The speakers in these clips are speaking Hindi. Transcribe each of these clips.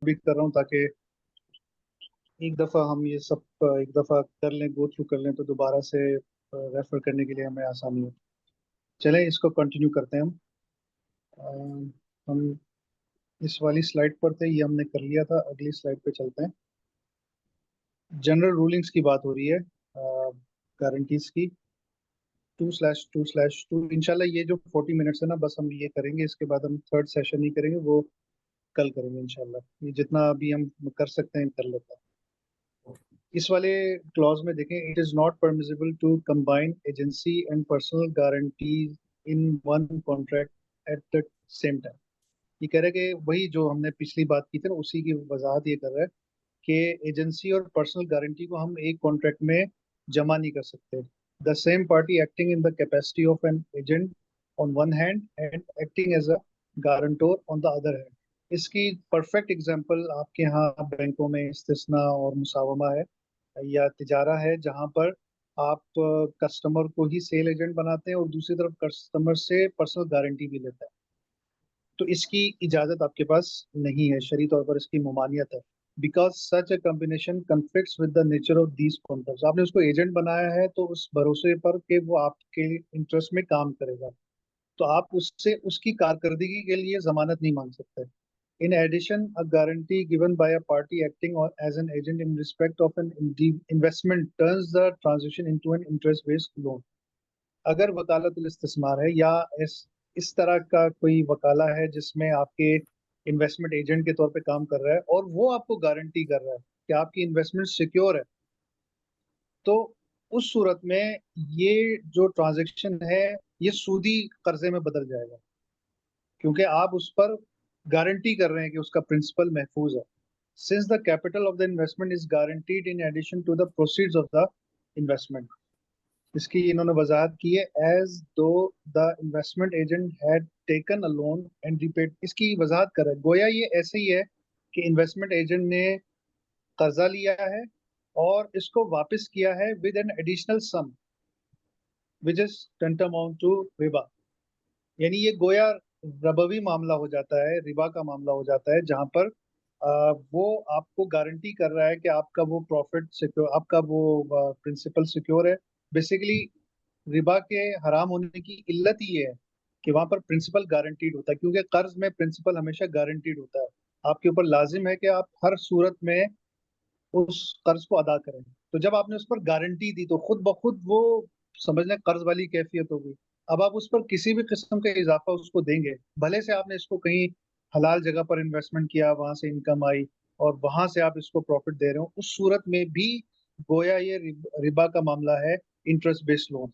भी कर रहा हूँ ताकि एक दफ़ा हम ये सब एक दफ़ा कर लें, गो थ्रू कर लें, तो दोबारा से रेफर करने के लिए हमें आसानी हो। चलें इसको कंटिन्यू करते हैं हम। हम इस वाली स्लाइड पर थे, ये हमने कर लिया था। अगली स्लाइड पे चलते हैं। जनरल रूलिंग्स की बात हो रही है गारंटीज की। 2/2/2 इंशाल्लाह ये जो 40 मिनट्स है ना, बस हम ये करेंगे। इसके बाद हम थर्ड सेशन ही करेंगे, वो कल करेंगे इंशाल्लाह। ये जितना अभी हम कर सकते हैं कर लेते हैं। इस वाले क्लॉज में देखें, it is not permissible to combine agency and personal guarantee in one contract at the same time. ये कह रहे हैं कि वही जो हमने पिछली बात की थी ना, उसी की वजाहत ये कर रहा है कि एजेंसी और पर्सनल गारंटी को हम एक कॉन्ट्रैक्ट में जमा नहीं कर सकते। The same party acting in the capacity of an agent on one hand and acting as a guarantor on the other hand. इसकी परफेक्ट एग्जांपल आपके यहाँ बैंकों में इस्तिस्ना और मुसावमा है, या तिजारा है, जहां पर आप कस्टमर को ही सेल एजेंट बनाते हैं और दूसरी तरफ कस्टमर से पर्सनल गारंटी भी लेते हैं। तो इसकी इजाजत आपके पास नहीं है, शरई तौर पर इसकी ममानियत है। Because such A combination conflicts with the nature of these contracts. आपने उसको एजेंट बनाया है तो उस भरोसे पर कि वो आपके इंटरेस्ट में काम करेगा, तो आप उससे उसकी कारकर्दगी के लिए जमानत नहीं मांग सकते। In addition, a guarantee given by a party acting as an agent in respect of an investment turns the transaction into an interest-based loan. अगर वकालतुल इस्तिस्मार है या इस तरह का कोई वकाला है जिसमें आपके इन्वेस्टमेंट एजेंट के तौर पे काम कर रहा है और वो आपको गारंटी कर रहा है कि आपकी इन्वेस्टमेंट सिक्योर है, तो उस सूरत में ये जो ट्रांजैक्शन है ये सूदी कर्जे में बदल जाएगा, क्योंकि आप उस पर गारंटी कर रहे हैं कि उसका प्रिंसिपल महफूज है। Since the capital of the investment is guaranteed in addition to the proceeds of the investment. इसकी इन्होंने वजाहत की है, as though the investment agent had taken a loan and repaid. इसकी वजाहत कर रहा है, गोया ये ऐसे ही है कि इन्वेस्टमेंट एजेंट ने कर्जा लिया है और इसको वापस किया है with an additional sum which is tantamount to रिबा। यानी ये गोया रबवी मामला हो जाता है, रिबा का मामला हो जाता है, जहां पर वो आपको गारंटी कर रहा है कि आपका वो प्रॉफिट सिक्योर, आपका वो प्रिंसिपल सिक्योर है। बेसिकली रिबा के हराम होने की इल्लत ही है कि वहां पर प्रिंसिपल गारंटीड होता है, क्योंकि कर्ज में प्रिंसिपल हमेशा गारंटीड होता है। आपके ऊपर लाजिम है कि आप हर सूरत में उस कर्ज को अदा करें। तो जब आपने उस पर गारंटी दी तो खुद ब खुद वो समझ लें कर्ज वाली कैफियत हो गई। अब आप उस पर किसी भी किस्म का इजाफा उसको देंगे, भले से आपने इसको कहीं हलाल जगह पर इन्वेस्टमेंट किया, वहां से इनकम आई और वहां से आप इसको प्रॉफिट दे रहे हो, उस सूरत में भी गोया ये रिबा का मामला है, interest based loan.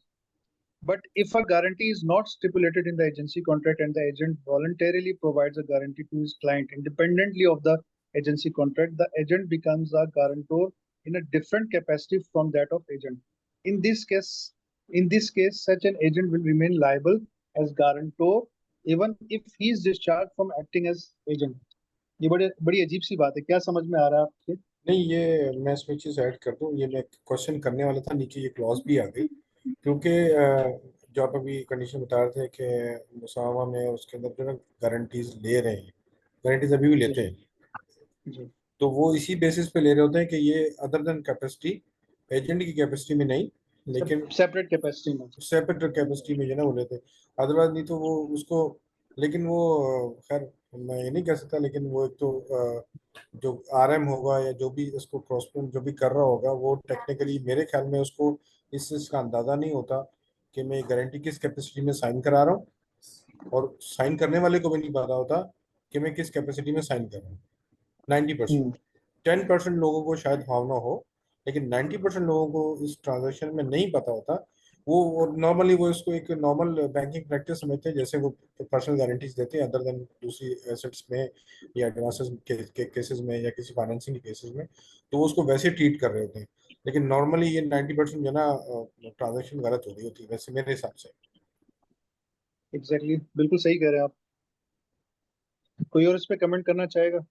But if a guarantee is not stipulated in the agency contract and the agent voluntarily provides a guarantee to his client independently of the agency contract, the agent becomes a guarantor in a different capacity from that of agent. In this case, such an agent will remain liable as guarantor even if he is discharged from acting as agent. ये बड़ी बड़ी अजीब सी बात है, क्या समझ में आ रहा है आपके? नहीं, ये मैं इसमें चीज ऐड कर दूं, ये मैं क्वेश्चन करने वाला था, नीचे ये क्लॉज भी आ गई। क्योंकि जो आप अभी कंडीशन बता रहे थे कि मुसावा में उसके अंदर जो है गारंटीज ले रहे हैं, गारंटीज अभी भी जी लेते हैं, जी तो वो इसी बेसिस पे ले रहे होते हैं कि ये अदर देन कैपेसिटी, एजेंट की कैपेसिटी में नहीं, लेकिन सेपरेट कैपेसिटी में। सेपरेट कैपेसिटी में जो है ना वो लेते हैं। अदरवाइज नहीं तो वो उसको, लेकिन वो खैर मैं ये नहीं कह सकता, लेकिन वो एक तो जो आरएम होगा या जो भी इसको क्रॉसप्लेन जो भी कर रहा होगा, वो टेक्निकली मेरे ख्याल में उसको इस चीज़ का अंदाजा नहीं होता कि मैं गारंटी किस कैपेसिटी में साइन करा रहा हूँ, और साइन करने वाले को भी नहीं पता होता कि मैं किस कैपेसिटी में साइन कर रहा हूँ। 90%, हम्म 10% लोगों को शायद भावना हो, लेकिन 90% लोगों को इस ट्रांजैक्शन में नहीं पता होता। वो नॉर्मली वो इसको एक नॉर्मल बैंकिंग प्रैक्टिस समझते हैं, जैसे वो पर्सनल गारंटीज देते हैं अदर देन दूसरी एसेट्स में या एडवांसेस के केसेस में या किसी फाइनेंसिंग के केसेस में, तो वो उसको वैसे ट्रीट कर रहे होते हैं। लेकिन नॉर्मली ये 90% जो है ना ट्रांजेक्शन गलत हो रही होती है वैसे मेरे हिसाब से। एग्जैक्टली बिल्कुल सही कह रहे हैं आप। कोई और इस पे कमेंट करना चाहेगा?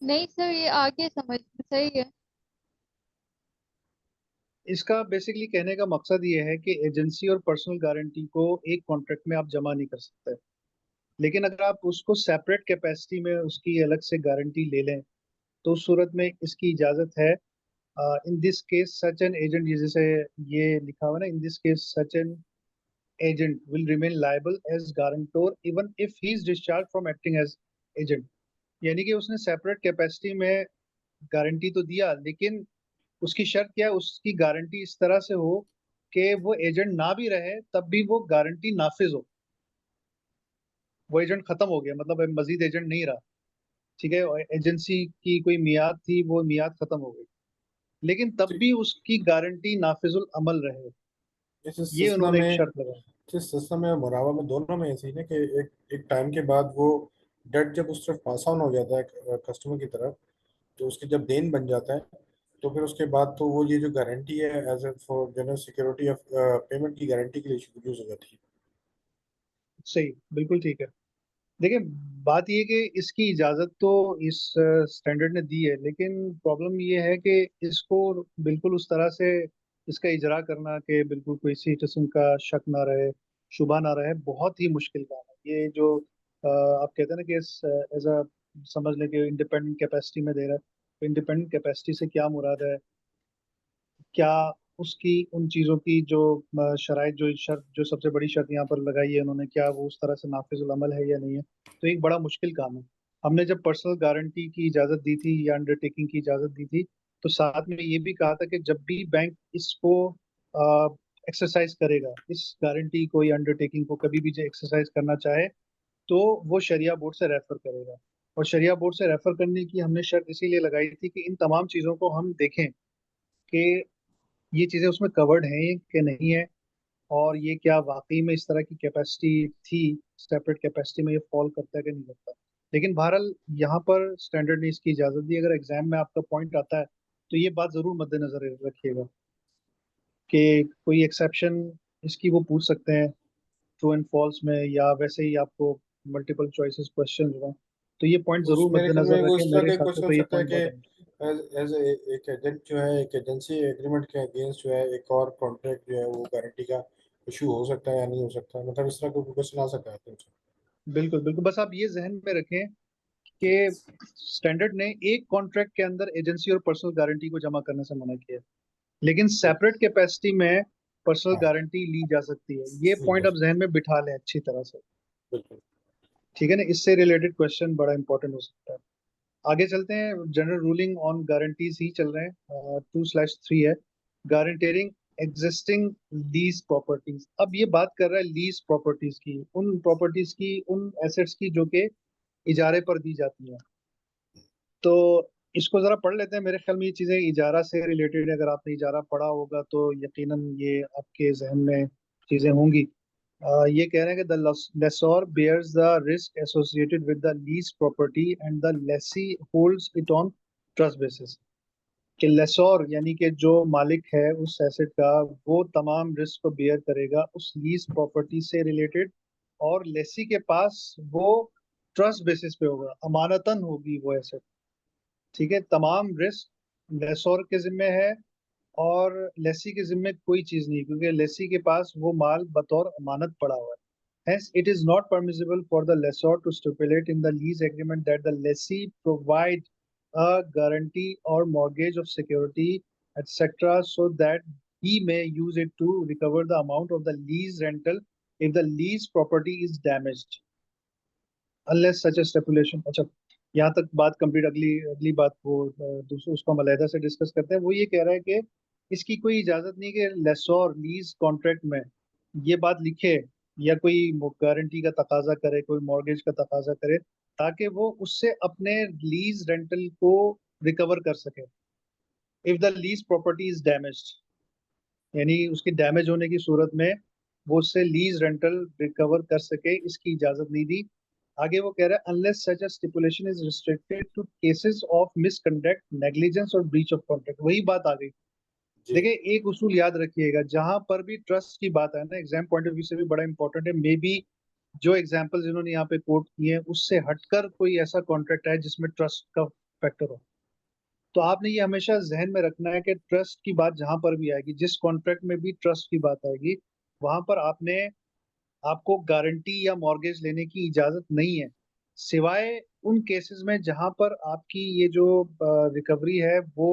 नहीं सर, ये आगे समझ में सही है। इसका बेसिकली कहने का मकसद ये है कि एजेंसी और पर्सनल गारंटी को एक कॉन्ट्रैक्ट में आप जमा नहीं कर सकते। लेकिन अगर आप उसको सेपरेट कैपेसिटी में उसकी अलग से गारंटी ले लें तो उस सूरत में इसकी इजाजत है। In this case such an agent, जैसे ये लिखा हुआ ना, in this case such an agent will remain liable as guarantor even if he is discharged from acting as agent। यानी कि उसने सेपरेट कैपेसिटी में गारंटी तो दिया, लेकिन उसकी शर्त क्या है, उसकी गारंटी इस तरह से हो कि वो एजेंट ना भी रहे तब भी वो गारंटी नाफिज हो। वो एजेंट खत्म हो गया, मतलब अब मजीद एजेंट नहीं रहा, ठीक है, और एजेंसी की कोई मियाद थी, वो मियाद खत्म हो गई, लेकिन तब भी उसकी गारंटी नाफिजुल अमल रहे। इस ये सिलसिला उन्होंने एक में शर्त लगाई। इस सिलसिला में मुरावा में दोनों में ऐसे ही ना कि एक एक टाइम के बाद वो डेट जब उस तरफ पास ऑन हो जाता है कस्टमर की तरफ, तो उसकी जब देन बन जाता है, तो फिर उसके बाद तो वो ये जो गारंटी है as a for general security of payment की गारंटी के लिए यूज हो जाती है। सही, बिल्कुल ठीक है। देखिए, बात ये कि इसकी इजाजत तो इस स्टैंडर्ड ने दी है, लेकिन प्रॉब्लम ये है कि इसको बिल्कुल उस तरह से इसका इजरा करना कि बिल्कुल कोई किसी किस्म का शक ना रहे, शुबा ना रहे, बहुत ही मुश्किल काम है। ये जो आप कहते हैं ना कि एज अ समझ लें कि इंडिपेंडेंट कैपेसिटी में दे रहा है, तो इंडिपेंडेंट कैपेसिटी से क्या मुराद है, क्या उसकी उन चीज़ों की जो शराइत, जो शर्त, जो सबसे बड़ी शर्त यहाँ पर लगाई है उन्होंने, क्या वो उस तरह से नाफिजुल अमल है या नहीं है। तो एक बड़ा मुश्किल काम है। हमने जब पर्सनल गारंटी की इजाज़त दी थी या अंडरटेकिंग की इजाज़त दी थी, तो साथ में ये भी कहा था कि जब भी बैंक इसको एक्सरसाइज करेगा, इस गारंटी को या अंडरटेकिंग को कभी भी जो एक्सरसाइज करना चाहे, तो वो शरिया बोर्ड से रेफर करेगा। और शरिया बोर्ड से रेफर करने की हमने शर्त इसीलिए लगाई थी कि इन तमाम चीज़ों को हम देखें कि ये चीजें उसमें कवर्ड हैं कि नहीं है, और ये क्या वाकई में इस तरह की कैपेसिटी थी, सेपरेट कैपेसिटी में ये फॉल करता है कि नहीं करता। लेकिन बहरहाल यहाँ पर स्टैंडर्ड ने इसकी इजाजत दी। अगर एग्जाम में आपका पॉइंट आता है तो ये बात जरूर मद्देनजर रखिएगा कि कोई एक्सेप्शन इसकी वो पूछ सकते हैं ट्रू एंड फॉल्स में, या वैसे ही आपको मल्टीपल चॉइसेस क्वेश्चन जो हैं, तो ये पॉइंट उस जरूर मेरे ख्याल में मद्देनजर वो रखें। इस तरह मेरे का हिसाब से क्वेश्चन हो तो ये सकता है पॉइंट कि बहुत अहम एज एक एजेंट जो है एक एजेंसी एग्रीमेंट के अगेंस्ट जो है एक और कॉन्ट्रैक्ट जो है वो गारंटी का इशू हो सकता है या नहीं हो सकता, मतलब इस तरह का क्वेश्चन आ सकता है तुमसे। है। बिल्कुल बिल्कुल, बस आप ये जहन में रखें कि स्टैंडर्ड ने एक कॉन्ट्रैक्ट के अंदर एजेंसी और पर्सनल गारंटी को जमा करने से मना किया है, लेकिन सेपरेट कैपेसिटी में पर्सनल हाँ गारंटी ली जा सकती है। ये ठीक पॉइंट है। आप जहन में बिठा लें अच्छी तरह से, बिल्कुल। ठीक है ना। इससे रिलेटेड क्वेश्चन बड़ा इंपॉर्टेंट हो सकता है। आगे चलते हैं, जनरल रूलिंग ऑन गारंटीज ही चल रहे हैं। 2/3 है, गारंटेरिंग एग्जिस्टिंग लीज प्रॉपर्टीज। अब ये बात कर रहा है लीज प्रॉपर्टीज की, उन प्रॉपर्टीज की, उन एसेट्स की जो कि इजारे पर दी जाती हैं। तो इसको जरा पढ़ लेते हैं। मेरे ख्याल में ये चीजें इजारा से रिलेटेड है, अगर आपने इजारा पढ़ा होगा तो यकीनन ये आपके जहन में चीजें होंगी। ये कह रहे हैं कि the lessor bears the risk associated with the lease property and the lessee holds it on trust basis. कि लेसोर यानी कि जो मालिक है उस एसेट का, वो तमाम रिस्क को बेयर करेगा उस लीज प्रॉपर्टी से रिलेटेड, और लेसी के पास वो ट्रस्ट बेसिस पे होगा, अमानतन होगी वो एसेट, ठीक है। तमाम रिस्क लेसोर के जिम्मे है, और लेसी के जिम्मे कोई चीज नहीं, क्योंकि लेसी के पास वो माल बतौर अमानत पड़ा हुआ है। Hence, it is not permissible for the lessor to stipulate in the lease agreement that the lessee provide a guarantee or mortgage of security, etc., so that he may use it to recover the amount of the lease rental if the lease property is damaged, unless such a stipulation। अच्छा, यहाँ तक बात कंप्लीट। अगली अगली बात वो दूसरे उसको हम अलहदा से डिस्कस करते हैं। वो ये कह रहा है कि इसकी कोई इजाजत नहीं कि लेसोर लीज कॉन्ट्रैक्ट में ये बात लिखे या कोई गारंटी का तकाजा करे, कोई मॉर्गेज का तकाजा करे, ताकि वो उससे अपने लीज रेंटल को रिकवर कर सके if the lease property is damaged. यानी उसकी डैमेज होने की सूरत में वो उससे लीज रेंटल रिकवर कर सके, इसकी इजाजत नहीं दी। आगे वो कह रहा है unless such a stipulation is restricted to cases of misconduct, negligence or breach of contract. वही बात आ गई। जी। देखिए, एक उसूल याद रखिएगा, जहां पर भी ट्रस्ट की बात है ना, एग्जाम पॉइंट ऑफ व्यू से भी बड़ा इंपॉर्टेंट है। मे बी जो एग्जाम्पल जिन्होंने यहाँ पे कोट किए हैं उससे हटकर कोई ऐसा कॉन्ट्रैक्ट है जिसमें ट्रस्ट का फैक्टर हो, तो आपने ये हमेशा जहन में रखना है कि ट्रस्ट की बात जहां पर भी आएगी, जिस कॉन्ट्रैक्ट में भी ट्रस्ट की बात आएगी, वहां पर आपको गारंटी या मॉर्गेज लेने की इजाजत नहीं है, सिवाय उन केसेस में जहां पर आपकी ये जो रिकवरी है वो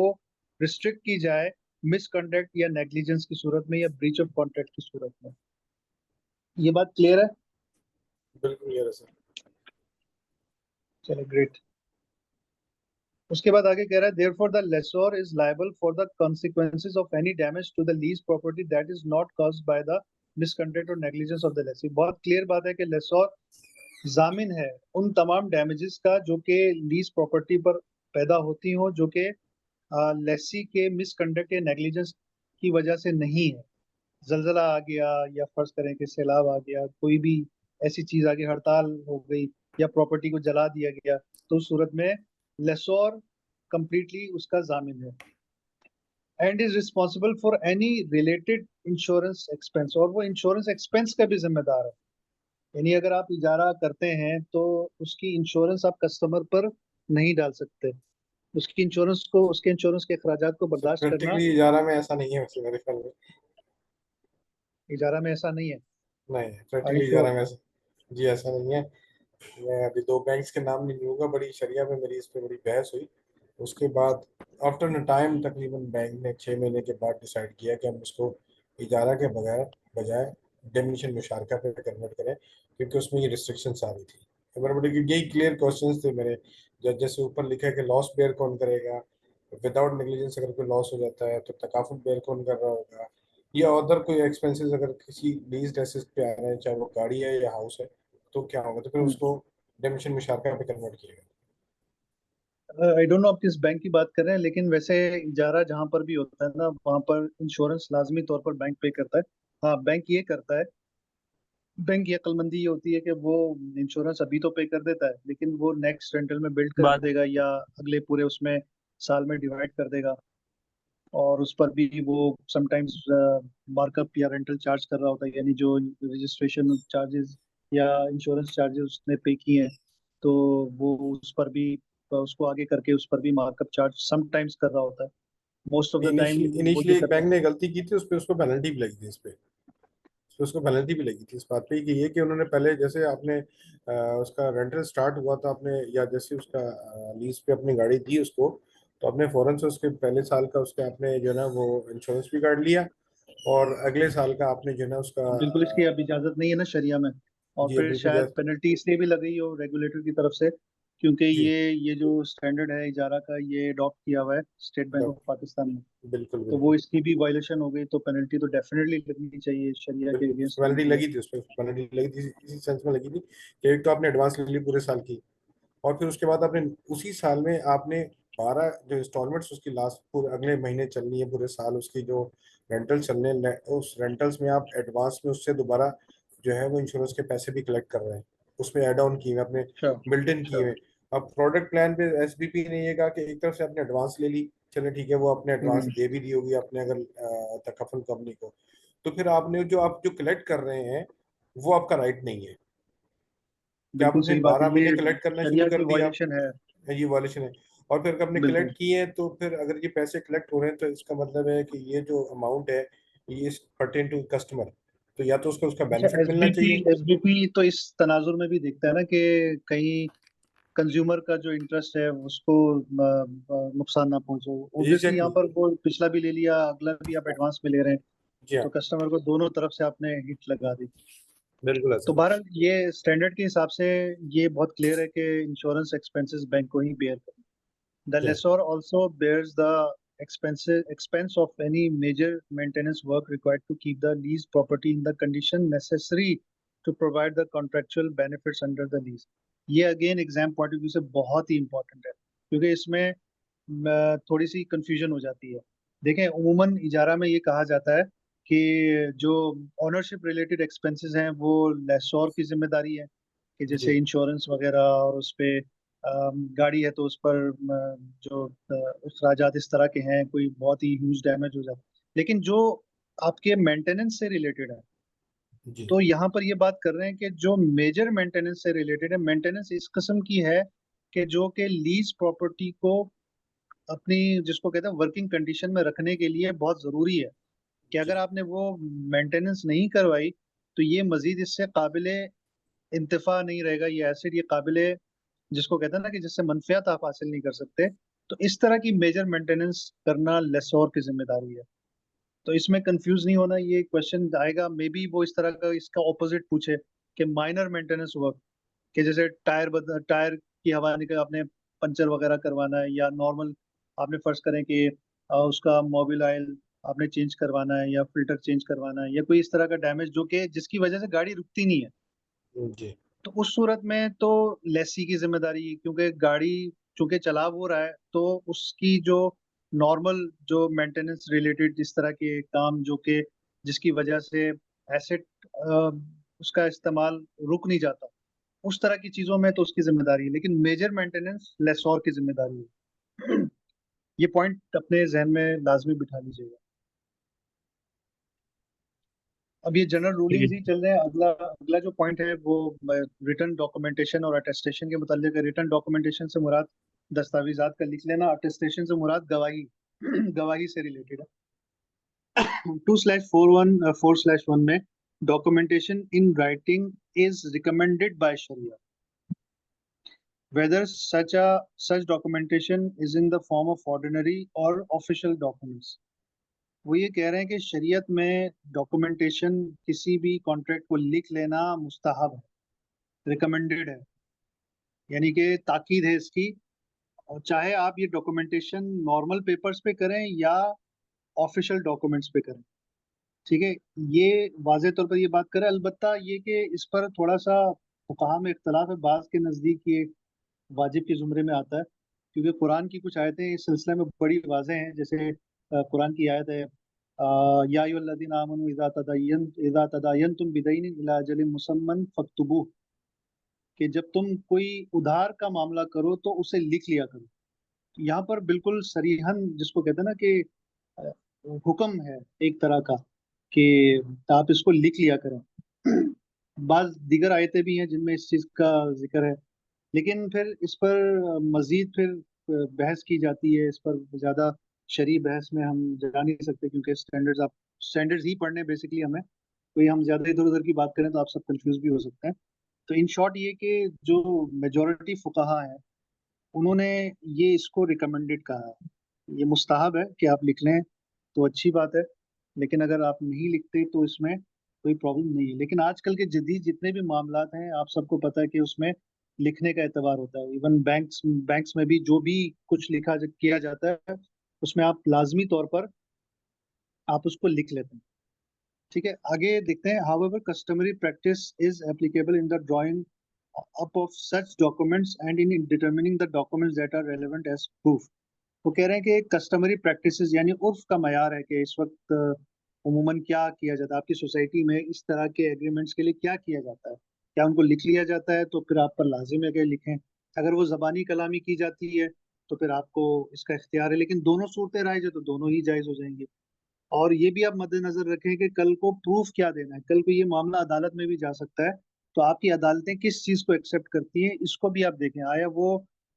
रिस्ट्रिक्ट की जाए मिसकंडक्ट या नेग्लिजेंस की सूरत में या ब्रीच ऑफ कॉन्ट्रैक्ट की सूरत में। ये बात क्लियर है? बिल्कुल यार सर। चलो ग्रेट। उसके बाद आगे कह रहा है therefore the lessor is liable for the consequences of any damage to the lease property that is not caused by the misconduct और नेग्लिजेंस ऑफ द लेसी। बहुत क्लियर बात है कि लेसोर जामिन है उन तमाम डैमेजेस का जो कि लीज प्रॉपर्टी पर पैदा होती हो, जो कि लेसी के मिसकंडक्ट या नेग्लिजेंस की वजह से नहीं है। जलजला आ गया, या फर्ज करें कि सैलाब आ गया, कोई भी ऐसी चीज आ गई, हड़ताल हो गई, या प्रॉपर्टी को जला दिया गया, तो उस सूरत में लेसोर कंप्लीटली उसका जामिन है। And is responsible for any related insurance expense, और वो इंश्योरेंस एक्सपेंस का भी जिम्मेदार है। यानी अगर आप इजारा करते हैं तो उसकी इंश्योरेंस आप कस्टमर पर नहीं डाल सकते, उसके इंश्योरेंस के अखराजात को सर बर्दाश्त करना। प्रैक्टिकली इजारा में ऐसा नहीं है वैसे मेरे ख्याल में। इजारा में ऐसा नहीं है? नहीं आर यू प्रैक्टिकली श्योर? इजारा में ऐसा, जी ऐसा नहीं है। मैं अभी दो बैंक्स के नाम नहीं लूंगा, बड़ी शरिया में मेरी इस पे बड़ी बहस हुई। उसके बाद आफ्टर न टाइम तकरीबन बैंक ने 6 महीने के बाद डिसाइड किया कि हम इसको इजारा के बगैर बजाय डेमिनिशन मुशारका पे कन्वर्ट करें, क्योंकि उसमें ये रिस्ट्रिक्शंस आ रही थी। तो मेरे बड़े यही क्लियर क्वेश्चंस थे मेरे। जब जैसे ऊपर लिखा है कि लॉस बेयर कौन करेगा, विदाउट नेग्लिजेंस अगर कोई लॉस हो जाता है तो तकाफुल बेयर कौन कर रहा होगा, या अदर कोई एक्सपेंसेस अगर किसी लीज एसेट पे आ रहे हैं, चाहे वो गाड़ी है या हाउस है, तो क्या होगा, तो फिर उसको डेमिशन मुशारका पे कन्वर्ट किएगा। आई डोंट नो आप किस बैंक की बात कर रहे हैं, लेकिन वैसे इजारा जहां पर भी होता है ना, वहां पर इंश्योरेंस लाजमी तौर पर बैंक पे करता है। हाँ, बैंक ये करता है, बैंक की अक्लमंदी ये होती है कि वो इंश्योरेंस अभी तो पे कर देता है, लेकिन वो नेक्स्ट रेंटल में बिल्ड कर देगा या अगले पूरे उसमें साल में डिवाइड कर देगा। और उस पर भी वो समटाइम्स मार्कअप या रेंटल चार्ज कर रहा होता है, यानी जो रजिस्ट्रेशन चार्जेस या इंश्योरेंस चार्जेस उसने पे किए हैं, तो वो उस पर भी उसको आगे करके उस पर भी मार्कअप चार्ज समटाइम्स कर रहा होता है। Most of the time initially वो ये इनिशियली एक करता बैंक ने गलती की थी, उस पर उसको पेनल्टी भी लगी थी इस पे उसको पेनल्टी भी लगी थी इस बात पे कि ये कि उन्होंने पहले जैसे आपने उसका रेंटल स्टार्ट हुआ था आपने, या जैसे उसका लीज पे अपनी गाड़ी दी उसको, तो आपने फौरन से उसके पहले साल का उसके आपने जो है ना वो इंश्योरेंस भी काट लिया, और अगले साल का आपने जो है ना उसका है। बिल्कुल, इसकी अब इजाजत नहीं है ना शरिया में। और जी फिर बिल्कुल शायद पेनल्टी इसलिए भी लग रही हो रेगुलेटर की तरफ से, क्योंकि जी ये जो स्टैंडर्ड है इजारा का, ये अडॉप्ट किया हुआ है स्टेट बैंक ऑफ पाकिस्तान में। बिल्कुल तो बिल्कुल वो इसकी भी वायलेशन हो गई, तो पेनल्टी तो डेफिनेटली लगनी चाहिए, शरिया के बिल्कुल अगेंस्ट पेनल्टी बनती है। लगी थी, उस पर पेनल्टी लगी थी, इसी सेंस में लगी थी कि एक तो आपने एडवांस ले ली पूरे साल की, और फिर उसके बाद आपने उसी साल में आपने 12 जो इंस्टॉलमेंट्स उसकी लास्ट पूरे अगले महीने चलनी है पूरे साल उसकी जो रेंटल चलने उस रेंटल्स में आप एडवांस में उससे दोबारा जो है वो इंश्योरेंस के पैसे भी कलेक्ट कर रहे हैं, उसमें ऐड ऑन किए हुए अपने अच्छा। बिल्ट इन किए अच्छा। हुए। अब प्रोडक्ट प्लान पे एसबीपी ने ये कहा कि एक तरफ से आपने एडवांस ले ली, चले ठीक है, वो आपने एडवांस हम्म। दे भी दी होगी आपने अगर तकफल कंपनी को, तो फिर आपने जो आप जो कलेक्ट कर रहे हैं वो आपका राइट नहीं है कि बिल्कुल आपने सही बात है, 12 महीने ये कलेक्ट करना शुरू शरिया की कर दिया, वायलेशन है। ये वॉल्यूशन है। और फिर आपने बिल्कुल। कलेक्ट किए हैं, तो फिर अगर ये पैसे कलेक्ट हो रहे हैं तो इसका मतलब है कि ये जो अमाउंट है ये पर्टेन टू कस्टमर, तो या तो उसको उसका अच्छा, बेनिफिट मिलना एसबीपी चाहिए। एसबीपी तो इस तनाजुर में भी देखता है ना कि कहीं कंज्यूमर का जो इंटरेस्ट है उसको नुकसान ना पहुंचे। ऑब्वियसली यहाँ एग्जैक्टली। पर वो पिछला भी ले लिया, अगला भी आप एडवांस में ले रहे हैं, जी हाँ तो कस्टमर को दोनों तरफ से आपने हिट लगा दी। बिल्कुल तो ऐसा। बहरहाल ये स्टैंडर्ड के हिसाब से ये बहुत क्लियर है कि इंश्योरेंस एक्सपेंसेस बैंक को ही बेयर करना। The जी हाँ lessor also bears the expense of any major maintenance work required to keep the leased property in the condition necessary to provide the contractual benefits under the lease। ये again exam point of view से बहुत ही इंपॉर्टेंट है, क्योंकि इसमें थोड़ी सी कंफ्यूजन हो जाती है। देखें, उमूमन इजारा में ये कहा जाता है कि जो ऑनरशिप रिलेटेड एक्सपेंसेस हैं वो लेसोर की जिम्मेदारी है, कि जी जैसे इंश्योरेंस वगैरह, और उस पे गाड़ी है तो उस पर जो अखराजात इस तरह के हैं, कोई बहुत ही ह्यूज डैमेज हो जाता है। लेकिन जो आपके मेंटेनेंस से रिलेटेड है, जी तो यहाँ पर ये बात कर रहे हैं कि जो मेजर मेंटेनेंस से रिलेटेड है, मेंटेनेंस इस किस्म की है कि जो कि लीज प्रॉपर्टी को अपनी जिसको कहते हैं वर्किंग कंडीशन में रखने के लिए बहुत जरूरी है कि जी अगर आपने वो मेंटेनेंस नहीं करवाई तो ये मजीद इससे काबिले इंतफा नहीं रहेगा, ये एसिड ये काबिले जिसको कहते हैं ना कि जिससे मनफियत आप हासिल नहीं कर सकते। तो इस तरह की मेजर मेंटेनेंस करना लेसोर की जिम्मेदारी है। तो इसमें कंफ्यूज नहीं होना, ये क्वेश्चन आएगा मे बी वो इस तरह का इसका ऑपोजिट पूछे कि माइनर मेंटेनेंस वर्क, कि जैसे टायर की हवा निकल आपने पंचर वगैरह करवाना है, या नॉर्मल आपने फर्ज करें कि उसका मोबिल ऑयल आपने चेंज करवाना है या फिल्टर चेंज करवाना है, या कोई इस तरह का डैमेज जो कि जिसकी वजह से गाड़ी रुकती नहीं है। जी तो उस सूरत में तो लेसी की जिम्मेदारी है, क्योंकि गाड़ी चूंकि चला वो रहा है तो उसकी जो नॉर्मल जो मेंटेनेंस रिलेटेड जिस तरह के काम जो कि जिसकी वजह से एसेट उसका इस्तेमाल रुक नहीं जाता, उस तरह की चीजों में तो उसकी जिम्मेदारी है, लेकिन मेजर मेंटेनेंस लेसोर की जिम्मेदारी है। ये पॉइंट अपने जहन में लाजमी बिठा लीजिएगा। अब ये जनरल ठीक रूलिंग्स ही है। चल रहे हैं। अगला अगला जो पॉइंट है वो रिटर्न डॉक्यूमेंटेशन और अटेस्टेशन के मुतालिक है। रिटर्न डॉक्यूमेंटेशन से मुराद दस्तावेजात का लिख लेना, अटेस्टेशन से मुराद गवाही गवाही से रिलेटेड है। 2/4/1 में documentation in writing is recommended by Sharia whether such documentation is in the form of ordinary or official documents। वो ये कह रहे हैं कि शरीयत में डॉक्यूमेंटेशन किसी भी कॉन्ट्रैक्ट को लिख लेना मुस्तहब है, रिकमेंडेड है, यानी कि ताकीद है इसकी। और चाहे आप ये डॉक्यूमेंटेशन नॉर्मल पेपर्स पे करें या ऑफिशियल डॉक्यूमेंट्स पे करें, ठीक है। ये वाज़े तौर पर ये बात करें, अलबत्ता ये कि इस पर थोड़ा सा फुकाहा में इख्तलाफ है। बाज़ के नज़दीक ये वाजिब के जुमरे में आता है, क्योंकि कुरान की कुछ आयतें इस सिलसिले में बड़ी वाज़ेह हैं। जैसे कुरान की आयत है या अय्युहल्लज़ीना आमनू इज़ा तदायनतुम बिदैनिन इला अजलिन मुसम्मन फक्तुबूह, कि जब तुम कोई उधार का मामला करो तो उसे लिख लिया करो। यहाँ पर बिल्कुल सरीहन जिसको कहते हैं ना कि अ, हुक्म है एक तरह का कि आप इसको लिख लिया करें। बाज दीगर आयतें भी हैं जिनमें इस चीज़ का जिक्र है, लेकिन फिर इस पर मजीद फिर बहस की जाती है। इस पर ज़्यादा शरई बहस में हम जा नहीं सकते, क्योंकि स्टैंडर्ड्स ही पढ़ने बेसिकली हमें, कोई हम ज़्यादा इधर उधर की बात करें तो आप सब कंफ्यूज भी हो सकते हैं। तो इन शॉर्ट ये कि जो मेजॉरिटी फुकाहा है उन्होंने ये इसको रिकमेंडेड कहा है। ये मुस्ताहब है कि आप लिख लें तो अच्छी बात है, लेकिन अगर आप नहीं लिखते तो इसमें कोई प्रॉब्लम नहीं है। लेकिन आजकल के जदीद जितने भी मामलात हैं आप सबको पता है कि उसमें लिखने का एतबार होता है। इवन बैंक्स में भी जो भी कुछ किया जाता है उसमें आप लाजमी तौर पर आप उसको लिख लेते हैं। ठीक है, आगे देखते हैं। However customary practice is applicable in the drawing up of such documents and in determining the documents that are relevant as proof। वो कह रहे हैं कि कस्टमरी प्रैक्टिसेस यानी उर्फ का मयार है कि इस वक्त उमूमन क्या किया जाता है आपकी सोसाइटी में, इस तरह के एग्रीमेंट्स के लिए क्या किया जाता है। क्या उनको लिख लिया जाता है तो फिर आप पर लाजिम है कि लिखें। अगर वो जबानी कलामी की जाती है तो फिर आपको इसका इख्तियार है, लेकिन दोनों सूरतें राइज है तो दोनों ही जायज हो जाएंगी। और ये भी आप मद्देनजर रखें कि कल को प्रूफ क्या देना है, कल को ये मामला अदालत में भी जा सकता है। तो आपकी अदालतें किस चीज को एक्सेप्ट करती हैं इसको भी आप देखें। आया वो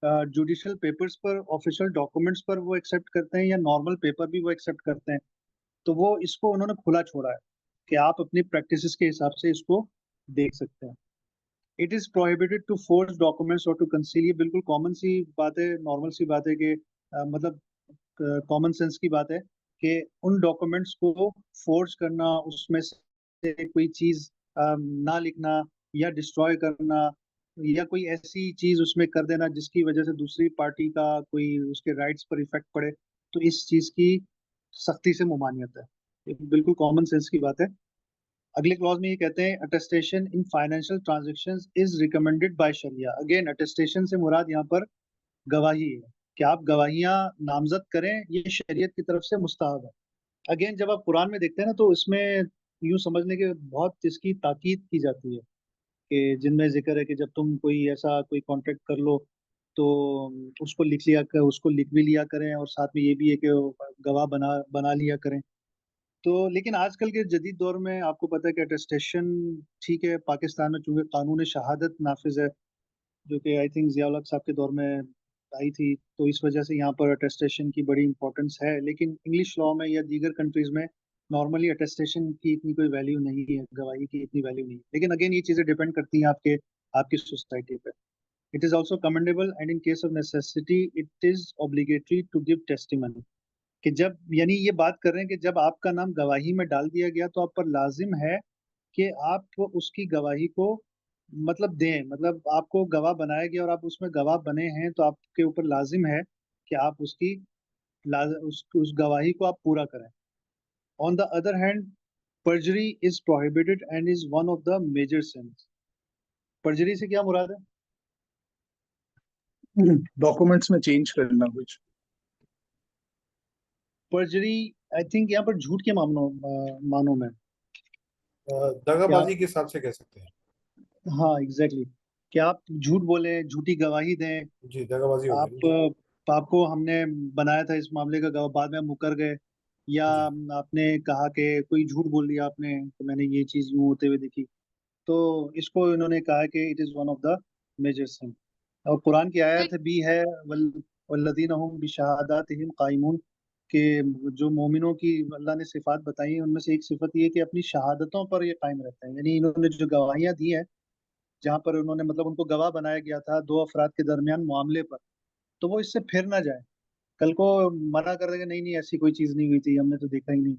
जुडिशल पेपर्स पर ऑफिशियल डॉक्यूमेंट्स पर वो एक्सेप्ट करते हैं या नॉर्मल पेपर भी वो एक्सेप्ट करते हैं। तो वो इसको उन्होंने खुला छोड़ा है कि आप अपनी प्रैक्टिसेस के हिसाब से इसको देख सकते हैं। It is prohibited to force documents or to conceal, ये बिल्कुल कॉमन सी बात है, नॉर्मल सी बात है कि मतलब कॉमन सेंस की बात है कि उन डॉक्यूमेंट्स को फोर्ज करना, उसमें से कोई चीज ना लिखना या डिस्ट्रॉय करना या कोई ऐसी चीज उसमें कर देना जिसकी वजह से दूसरी पार्टी का कोई उसके राइट्स पर इफेक्ट पड़े, तो इस चीज की सख्ती से मुमानियत है। ये बिल्कुल कॉमन सेंस की बात है। अगले क्लॉज में ये कहते हैं attestation in financial transactions is recommended by Sharia. Again attestation से मुराद यहाँ पर गवाही है कि आप गवाहियां नामजद करें, ये शरीयत की तरफ से मुस्तहब है। अगेन जब आप कुरान में देखते हैं ना तो इसमें यूं समझने के बहुत इसकी ताकीद की जाती है कि जिनमें जिक्र है कि जब तुम कोई ऐसा कोई कॉन्ट्रैक्ट कर लो तो उसको उसको लिख भी लिया करें, और साथ में ये भी है कि गवाह बना बना लिया करें। तो लेकिन आजकल के जदीद दौर में आपको पता है कि अटेस्टेशन, ठीक है, पाकिस्तान में चूंकि कानून शहादत नाफिज है जो कि आई थिंक जिया उल हक साहब के दौर में आई थी, तो इस वजह से यहाँ पर अटेस्टेशन की बड़ी इंपॉर्टेंस है। लेकिन इंग्लिश लॉ में या दीगर कंट्रीज में नॉर्मली अटेस्टेशन की इतनी कोई वैल्यू नहीं है, गवाही की इतनी वैल्यू नहीं है। लेकिन अगेन ये चीज़ें डिपेंड करती हैं आपकी सोसाइटी पे। It is also commendable and in case of necessity it is obligatory to give testimony. कि जब, यानी ये बात कर रहे हैं कि जब आपका नाम गवाही में डाल दिया गया तो आप पर लाजिम है कि आप उसकी गवाही को मतलब दें। मतलब आपको गवाह बनाया गया और आप उसमें गवाह बने हैं, तो आपके ऊपर लाजिम है कि आप उस गवाही को आप पूरा करें। On the other hand, perjury is prohibited and is one of the major sins. Perjury से क्या मुराद है? डॉक्यूमेंट्स में चेंज करना कुछ। परजरी आई थिंक यहाँ पर झूठ के मानों में क्या आप, दगाबाजी के हिसाब से कह सकते हैं। हाँ एग्जैक्टली exactly, कि आप झूठ बोले, झूठी गवाही दें। जी, दगाबाजी हो गई ना। आपको हमने बनाया था इस मामले का गवाह, बाद में आप मुकर गए, या जी आपने कहा कि कोई झूठ बोल दिया आपने कि मैंने ये चीज यूं होते हुए देखी, तो इसको इन्होंने कहा कि it is one of the major sin. और कुरान की तो आयत भी है, वल्लदीना हुम बिशहादातिहिम कायमून, कि जो मोमिनों की अल्लाह ने सिफात बताई है, उनमें से एक सिफत ये है कि अपनी शहादतों पर ये कायम रहते हैं। यानी इन्होंने जो गवाहियां दी हैं, जहाँ पर उन्होंने मतलब उनको गवाह बनाया गया था दो अफराद के दरमियान मामले पर, तो वो इससे फिर ना जाए, कल को मना कर देंगे नहीं नहीं ऐसी कोई चीज नहीं हुई थी, हमने तो देखा ही नहीं।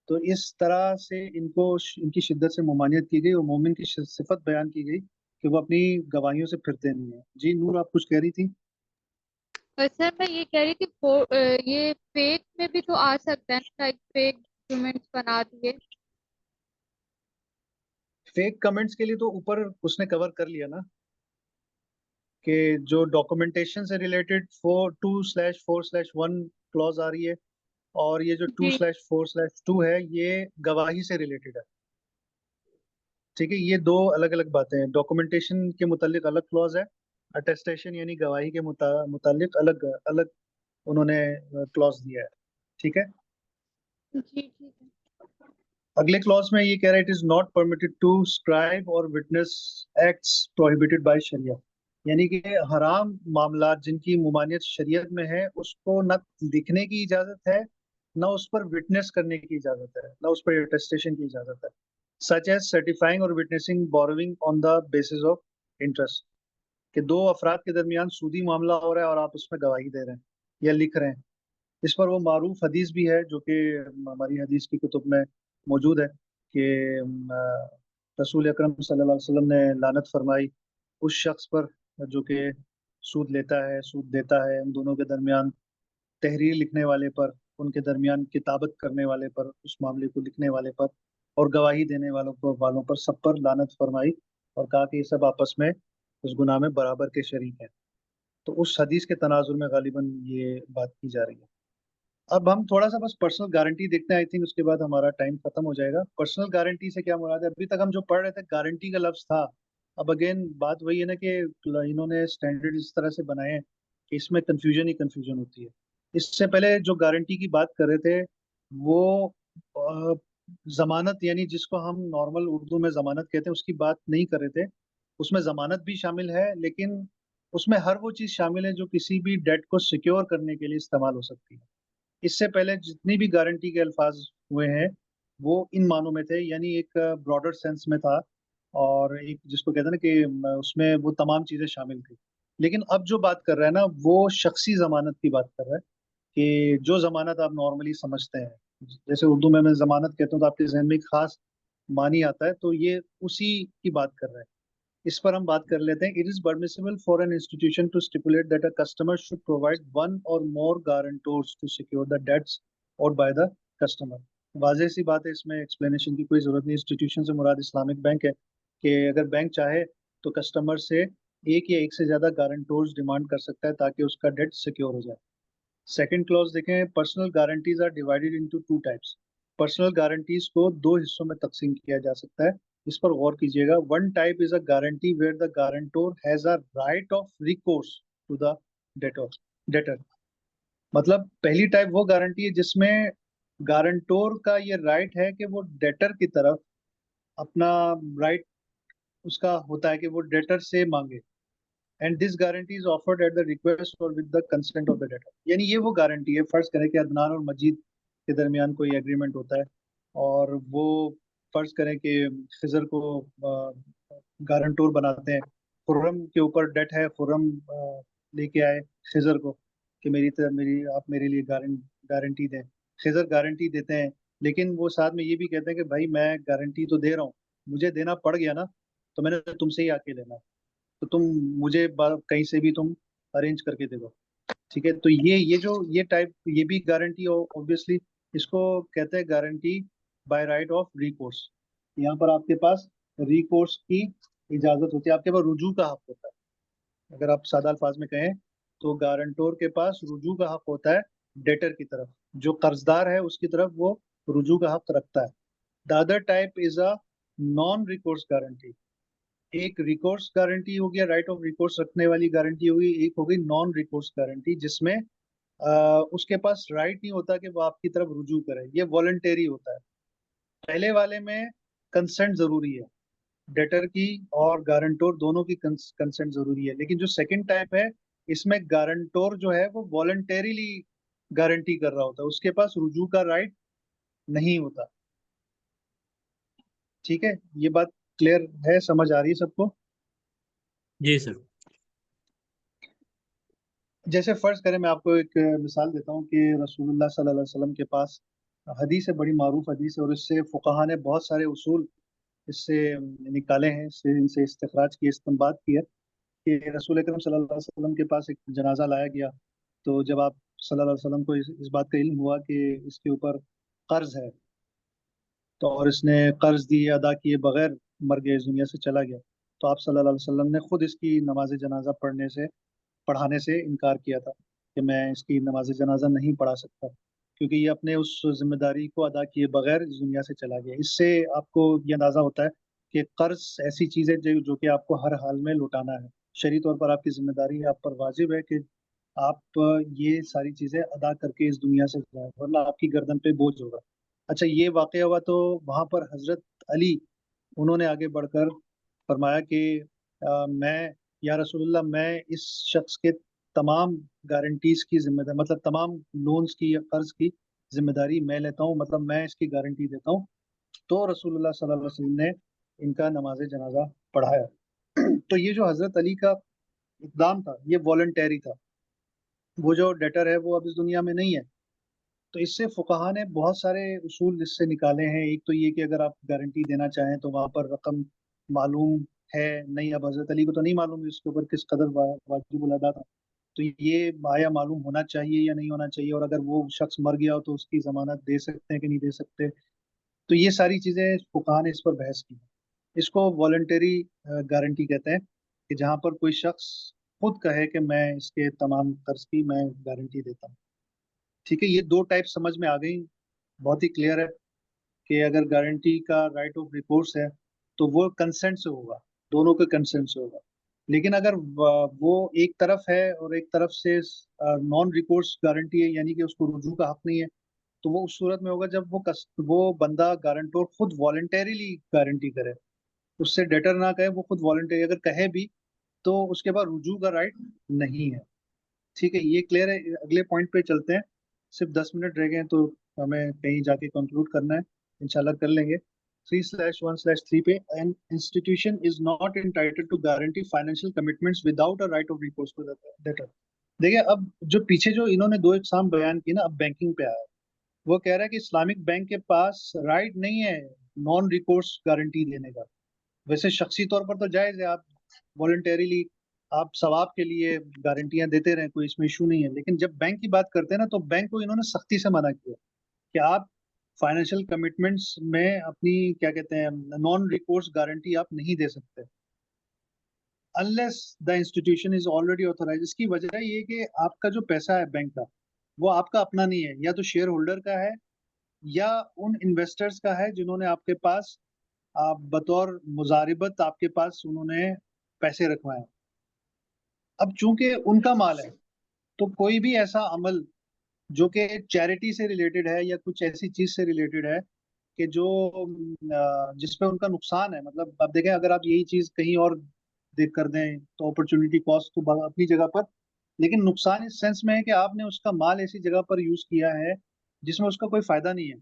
तो इस तरह से इनकी शिद्दत से ममानियत की गई और मोमिन की सिफत बयान की गई कि वो अपनी गवाहियों से फिरते नहीं है। जी नूर, आप कुछ कह रही थी? सर मैं ये कह रही थी ये फेक में भी तो आ सकता है, लाइक फेक डॉक्यूमेंट्स बना दिए। फेक कमेंट्स के लिए तो ऊपर उसने कवर कर लिया ना, कि जो डॉक्यूमेंटेशन से रिलेटेड 2/4/1 क्लॉज आ रही है, और ये जो जी 2/4/2 है ये गवाही से रिलेटेड है। ठीक है, ये दो अलग अलग बातें हैं। डॉक्यूमेंटेशन के मुतालिक अलग क्लॉज है, अटेस्टेशन यानी गवाही के मुतालिक अलग अलग उन्होंने क्लॉज दिया है। ठीक है, जी ठीक है। अगले क्लॉज में ये कह रहा है, it is not permitted to scribe or witness acts prohibited by Sharia. यानी कि हराम मामलात जिनकी मुमानियत शरीयत में है, उसको न लिखने की इजाजत है, न उस पर विटनेस करने की इजाजत है, न उस पर अटेस्टेशन की इजाजत है। सच एज सर्टिफाइंग और witnessing borrowing on the basis of interest, कि दो अफराद के दरमियान सूदी मामला हो रहा है और आप उसमें गवाही दे रहे हैं या लिख रहे हैं। इस पर वो मारूफ हदीस भी है जो कि हमारी हदीस की कुतुब में मौजूद है, कि रसूल अकरम सल्लल्लाहु अलैहि वसल्लम ने लानत फरमाई उस शख्स पर जो कि सूद लेता है, सूद देता है, उन दोनों के दरमियान तहरीर लिखने वाले पर, उनके दरमियान किताबत करने वाले पर, उस मामले को लिखने वाले पर, और गवाही देने वालों पर सब पर लानत फरमाई, और कहा कि ये सब आपस में उस गुनाह में बराबर के शरीक हैं। तो उस हदीस के तनाजुर में गालिबन ये बात की जा रही है। अब हम थोड़ा सा बस पर्सनल गारंटी देखते हैं, आई थिंक उसके बाद हमारा टाइम खत्म हो जाएगा। पर्सनल गारंटी से क्या मुराद है? अभी तक हम जो पढ़ रहे थे गारंटी का लफ्ज था। अब अगेन बात वही है ना कि इन्होंने स्टैंडर्ड इस तरह से बनाए हैं कि इसमें कंफ्यूजन ही कंफ्यूजन होती है। इससे पहले जो गारंटी की बात कर रहे थे वो अ, जमानत, यानी जिसको हम नॉर्मल उर्दू में जमानत कहते हैं, उसकी बात नहीं कर रहे थे। उसमें जमानत भी शामिल है, लेकिन उसमें हर वो चीज शामिल है जो किसी भी डेट को सिक्योर करने के लिए इस्तेमाल हो सकती है। इससे पहले जितनी भी गारंटी के अल्फाज हुए हैं वो इन मानों में थे, यानी एक ब्रॉडर सेंस में था, और एक जिसको कहते हैं ना कि उसमें वो तमाम चीजें शामिल थी। लेकिन अब जो बात कर रहा है ना, वो शख्सी जमानत की बात कर रहा है, कि जो जमानत आप नॉर्मली समझते हैं, जैसे उर्दू में मैं जमानत कहता हूँ तो आपके जहन में एक खास मानी आता है, तो ये उसी की बात कर रहा है। इस पर हम बात कर लेते हैं। It is permissible for an institution to stipulate that a customer should provide one or more guarantors to secure the debts owed by the customer. वाजह सी बात है, इसमें एक्सप्लेनेशन की कोई जरूरत नहीं। इंस्टीट्यूशन से मुराद इस्लामिक बैंक है, कि अगर बैंक चाहे तो कस्टमर से एक या एक से ज्यादा गारंटोर्स डिमांड कर सकता है ताकि उसका डेट सिक्योर हो जाए। सेकंड क्लॉज देखें, personal guarantees are divided into two types. Personal guarantees को दो हिस्सों में तकसीम किया जा सकता है। इस पर गौर कीजिएगा। One type is a guarantee where the guarantor has a right of recourse to the debtor debtor. मतलब पहली टाइप वो गारंटी है जिसमें गारंटोर का ये राइट है कि वो डेटर की तरफ अपना राइट उसका होता है कि वो डेटर से मांगे। And this guarantee is offered at the request और with the consent of the debtor. यानी ये वो गारंटी है, फर्ज करें कि अदनान और मजीद के दरमियान कोई एग्रीमेंट होता है और वो फर्ज करें कि खिजर को गारंटोर बनाते हैं, खुर्रम के ऊपर डेट है, खुर्रम लेके आए खिजर को कि मेरी आप मेरे लिए गारंटी दें। खिजर गारंटी देते हैं, लेकिन वो साथ में ये भी कहते हैं कि भाई मैं गारंटी तो दे रहा हूँ, मुझे देना पड़ गया ना, तो मैंने तुमसे ही आके लेना, तो तुम मुझे कहीं से भी तुम अरेंज करके दे दो। ठीक है, तो ये टाइप, ये भी गारंटी ऑब्वियसली इसको कहते हैं guarantee bye right of recourse. यहाँ पर आपके पास रिकोर्स की इजाजत होती है, आपके पास रुजू का हक होता है। अगर आप सादा अल्फाज में कहें तो गारंटोर के पास रुजू का हक होता है डेटर की तरफ, जो कर्जदार है उसकी तरफ वो रुजू का हक रखता है। The other type is a non recourse guarantee. एक रिकोर्स गारंटी हो गया, राइट ऑफ रिकोर्स रखने वाली गारंटी होगी, एक हो गई नॉन रिकोर्स गारंटी जिसमें उसके पास राइट नहीं होता कि वो आपकी तरफ रुजू करे, ये वॉलंटेरी होता है। पहले वाले में कंसेंट जरूरी है, डेटर की और गारंटोर दोनों की कंसेंट जरूरी है, लेकिन जो सेकंड टाइप है इसमें गारंटोर जो है वो वॉलंटेरीली गारंटी कर रहा होता है, उसके पास रुजू का राइट नहीं होता। ठीक है, ये बात क्लियर है, समझ आ रही है सबको? जी सर। जैसे फर्ज करें, मैं आपको एक मिसाल देता हूँ कि रसूलुल्लाह सल्लल्लाहु अलैहि वसल्लम के पास हदीस है, बड़ी मारूफ हदीस है, और इससे फुकाहा ने बहुत सारे उसूल इससे निकाले हैं, इससे इनसे इस्तिखराज किए, इस्तिंबात किया कि रसूल अकरम सल्लल्लाहु अलैहि वसल्लम के पास एक जनाजा लाया गया, तो जब आप सल्लल्लाहु अलैहि वसल्लम को इस बात का इल्म हुआ कि इसके ऊपर कर्ज है, तो और इसने कर्ज दिए अदा किए बगैर मर गया, इस दुनिया से चला गया, तो आप सल्लल्लाहु अलैहि वसल्लम ने खुद इसकी नमाज जनाजा पढ़ाने से इनकार किया था कि मैं इसकी नमाज जनाजा नहीं पढ़ा सकता, क्योंकि ये अपने उस जिम्मेदारी को अदा किए बगैर इस दुनिया से चला गया। इससे आपको ये अंदाजा होता है कि कर्ज ऐसी चीज है जो कि आपको हर हाल में लौटाना है, शरई तौर पर आपकी जिम्मेदारी है, आप पर वाजिब है कि आप ये सारी चीजें अदा करके इस दुनिया से जाए, वरना आपकी गर्दन पे बोझ होगा। अच्छा, ये वाकया हुआ तो वहां पर हजरत अली, उन्होंने आगे बढ़कर फरमाया कि मैं, या रसूलुल्लाह, मैं इस शख्स के तमाम गारंटीज की जिम्मेदारी, मतलब तमाम लोन्स की या कर्ज की जिम्मेदारी मैं लेता हूँ, मतलब मैं इसकी गारंटी देता हूँ। तो रसूलुल्लाह सल्लल्लाहु अलैहि वसल्लम ने इनका नमाज जनाजा पढ़ाया। तो ये जो हजरत अली का इकदाम था ये वॉलंटरी था, वो जो डेटर है वो अब इस दुनिया में नहीं है। तो इससे फुकाहा ने बहुत सारे उसूल इससे निकाले हैं। एक तो ये कि अगर आप गारंटी देना चाहें तो वहां पर रकम मालूम है नहीं, अब हजरत अली को तो नहीं मालूम है इसके ऊपर किस कदर वाजिब अदा था, तो ये आया मालूम होना चाहिए या नहीं होना चाहिए, और अगर वो शख्स मर गया हो तो उसकी जमानत दे सकते हैं कि नहीं दे सकते। तो ये सारी चीजें फुकाहा ने इस पर बहस की। इसको वॉलंटरी गारंटी कहते हैं, कि जहाँ पर कोई शख्स खुद कहे कि मैं इसके तमाम कर्ज की मैं गारंटी देता हूँ। ठीक है, ये दो टाइप समझ में आ गई, बहुत ही क्लियर है कि अगर गारंटी का राइट ऑफ रिकोर्स है तो वो कंसेंट से होगा, दोनों के कंसेंट से होगा। लेकिन अगर वो एक तरफ है और एक तरफ से नॉन रिकोर्स गारंटी है, यानी कि उसको रुजू का हक नहीं है, तो वो उस सूरत में होगा जब वो बंदा गारंटोर खुद वॉलंटरीली गारंटी करे, उससे डेटर ना कहे, वो खुद वॉलंटरी अगर कहे भी तो उसके बाद रुजू का राइट नहीं है। ठीक है, ये क्लियर है। अगले पॉइंट पे चलते हैं, सिर्फ 10 मिनट रह गए हैं तो हमें कहीं जाके कंक्लूड करना है, इंशाल्लाह कर लेंगे। 3/1/3 पे, an institution is not entitled to guarantee financial commitments without a right of recourse to the debtor. देखिए, अब जो पीछे जो इन्होंने दो इकसाम बयान की ना, अब बैंकिंग पे आया। वो कह रहा है कि इस्लामिक बैंक के पास राइट नहीं है नॉन रिकोर्स गारंटी देने का। वैसे शख्सी तौर पर तो जायज है, आप वॉलंटेरिली आप सवाब के लिए गारंटियां देते रहे, कोई इसमें इशू नहीं है, लेकिन जब बैंक की बात करते हैं ना, तो बैंक को इन्होंने सख्ती से मना किया कि आप फाइनेंशियल कमिटमेंट्स में अपनी, क्या कहते हैं, नॉन रिकोर्स गारंटी आप नहीं दे सकते unless the institution is already authorize. इसकी वजह ये कि आपका जो पैसा है बैंक का, वो आपका अपना नहीं है, या तो शेयर होल्डर का है या उन इन्वेस्टर्स का है जिन्होंने आपके पास आप बतौर मुजारिबत आपके पास उन्होंने पैसे रखवाए। अब चूंकि उनका माल है, तो कोई भी ऐसा अमल जो कि चैरिटी से रिलेटेड है या कुछ ऐसी चीज से रिलेटेड है कि जो जिसपे उनका नुकसान है, मतलब आप देखें, अगर आप यही चीज कहीं और कर दें तो अपॉर्चुनिटी कॉस्ट तो अपनी जगह पर, लेकिन नुकसान इस सेंस में है कि आपने उसका माल ऐसी जगह पर यूज किया है जिसमें उसका कोई फायदा नहीं है।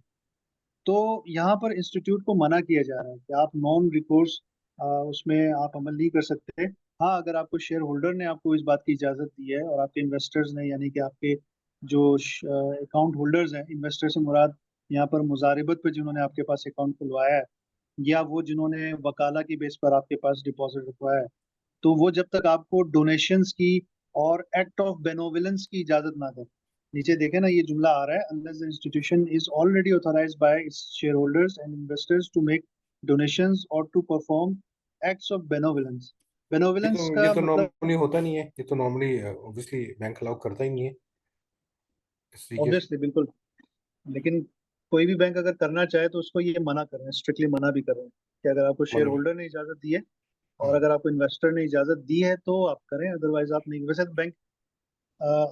तो यहाँ पर इंस्टीट्यूट को मना किया जा रहा है कि आप नॉन रिकोर्स उसमें आप अमल नहीं कर सकते। हाँ, अगर आपको शेयर होल्डर ने आपको इस बात की इजाजत दी है और आपके इन्वेस्टर्स ने, यानी कि आपके जो अकाउंट होल्डर्स हैं, इन्वेस्टर से मुराद यहाँ पर मुजारिबत पे जिन्होंने आपके पास अकाउंट खुलवाया है, या वो जिन्होंने वकाला की बेस पर आपके पास डिपॉजिट रखवाया है, तो वो जब तक आपको डोनेशंस की और एक्ट ऑफ बेनोवलेंस की इजाजत ना दे, नीचे देखे ना ये जुमला आ रहा है, unless the institution is already authorized by its shareholders and investors to make donations or to perform acts of benevolence। benevolence ये का तो मतलब नॉर्मली होता नहीं है, ये तो नॉर्मली ऑब्वियसली बैंक अलाउ करता ही नहीं है इस तरीके से। ऑब्वियसली बिल्कुल, लेकिन कोई भी बैंक अगर करना चाहे तो उसको ये मना कर रहे हैं, स्ट्रिक्टली मना भी कर रहे हैं कि अगर आपको शेयर मतलब होल्डर ने इजाजत दी है और हाँ, अगर आपको इन्वेस्टर ने इजाजत दी है तो आप करें, अदरवाइज आप नहीं। वैसे तो बैंक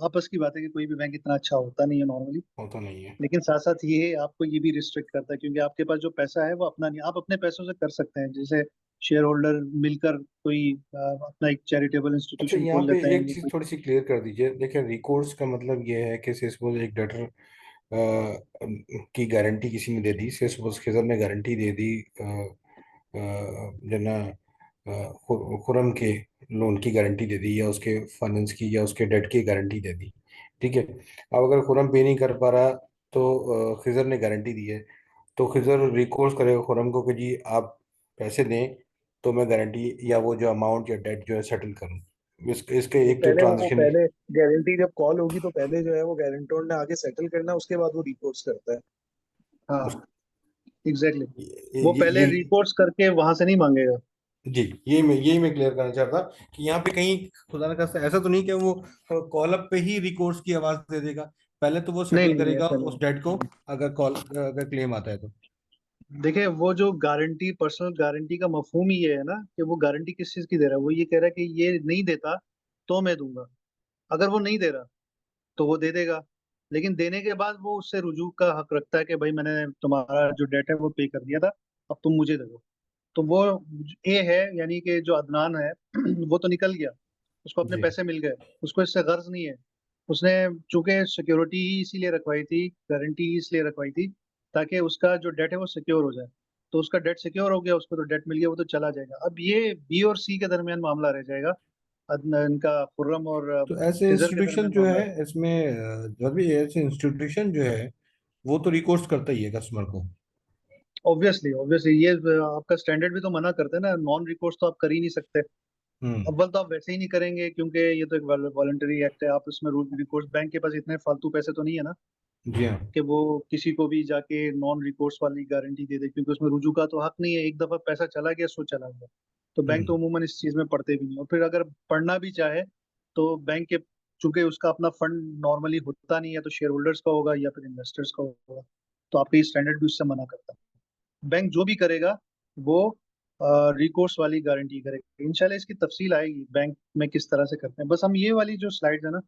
आपस की बात है कि कोई भी बैंक इतना अच्छा होता नहीं है नॉर्मली, होता नहीं है। लेकिन साथ साथ ये आपको ये भी रिस्ट्रिक्ट करता है क्योंकि आपके पास जो पैसा है वो अपना नहीं, आप अपने पैसों से कर सकते हैं, जैसे शेयर होल्डर मिलकर कोई अपना एक चैरिटेबल अच्छा, इंस्टीट्यूशन यहाँ खोल पे लेते हैं एक या चीज कोई। थोड़ी सी क्लियर कर दीजिए। देखिए, रिकोर्स का मतलब ये है कि से सपोज एक डेटर की गारंटी किसी ने दे दी, से सपोज खिजर ने गारंटी दे दी जना खुरम के लोन की गारंटी दे दी, या उसके फाइनेंस की, या उसके डेट की गारंटी दे दी। ठीक है, अब अगर खुरम पे नहीं कर पा रहा तो खिजर ने गारंटी दी है, तो खिजर रिकोर्स करेगा खुरम को कि जी आप पैसे दें तो मैं गारंटी या वो जो अमाउंट या डेट जो है सेटल करूं। इसके वो एक तो पहले वो ट्रांजेक्शन। पहले गारंटी जब कॉल होगी तो पहले जो है वो गारंटर ने आगे सेटल करना है, उसके बाद वो रिपोर्ट्स करता है। हाँ, एग्जैक्टली, वो पहले ये रिपोर्ट्स करके वहां से नहीं मांगेगा। जी, यही मैं क्लियर करना चाहता कि यहाँ पे कहीं खुदा न खास्ता ऐसा तो नहीं कि वो कॉल अप पे ही रिकोर्स की आवाज दे देगा। पहले तो वो नहीं सेटल नहीं, करेगा ऐसा उस डेट को, नहीं। अगर क्लेम आता है तो। देखिए, वो जो गारंटी, पर्सनल गारंटी का मफहूम ही ये है ना कि वो गारंटी किस चीज की दे रहा है, वो ये कह रहा है कि ये नहीं देता तो मैं दूंगा। अगर वो नहीं दे रहा तो वो दे देगा, लेकिन देने के बाद वो उससे रुजू का हक रखता है कि भाई मैंने तुम्हारा जो डेट है वो पे कर दिया था, अब तुम मुझे दे दो। तो वो ये है, यानी कि जो अदनान है वो तो निकल गया, उसको अपने जी। पैसे मिल गए, उसको इससे गर्ज नहीं है। उसने चूंकि सिक्योरिटी ही इसीलिए रखवाई थी, गारंटी ही इसलिए रखवाई थी ताकि उसका जो डेट है वो सिक्योर हो जाए। तो उसका डेट सिक्योर हो गया, उसको तो डेट मिल गया, वो तो चला जाएगा। अब ये बी और सी के दरमियान मामला रह जाएगा, इनका खुर्रम और तो ऐसे खिजर के इंस्टीट्यूशन दरमियान जो मामला है है। इसमें जब भी ऐसे इंस्टीट्यूशन जो है वो तो रिकोर्स करता ही है कस्टमर को। ऑब्वियसली ऑब्वियसली, ये आपका स्टैंडर्ड भी तो मना करते हैं ना, नॉन रिकोर्स तो आप कर ही नहीं सकते। हम्म। अव्वल तो आप वैसे ही नहीं करेंगे क्योंकि ये तो एक वॉलंटरी एक्ट है, आप उसमें रूल रिकोर्स, बैंक के पास इतने फालतू पैसे तो नहीं है ना जी हाँ। कि वो किसी को भी जाके नॉन रिकोर्स वाली गारंटी दे दे, क्योंकि उसमें रुजू का तो हक नहीं है, एक दफा पैसा चला गया सो चला गया। तो बैंक तो हम्म। अमूमन इस चीज में पढ़ते भी नहीं, और फिर अगर पढ़ना भी चाहे तो बैंक के, चूंकि उसका अपना फंड नॉर्मली होता नहीं है, तो शेयर होल्डर्स का होगा या फिर इन्वेस्टर्स का होगा, तो आपके स्टैंडर्ड भी उससे मना करता है। बैंक जो भी करेगा वो रिकोर्स वाली गारंटी करेगा। इंशाल्लाह इसकी तफसील आएगी बैंक में किस तरह से करते हैं। बस हम ये वाली जो स्लाइड है ना,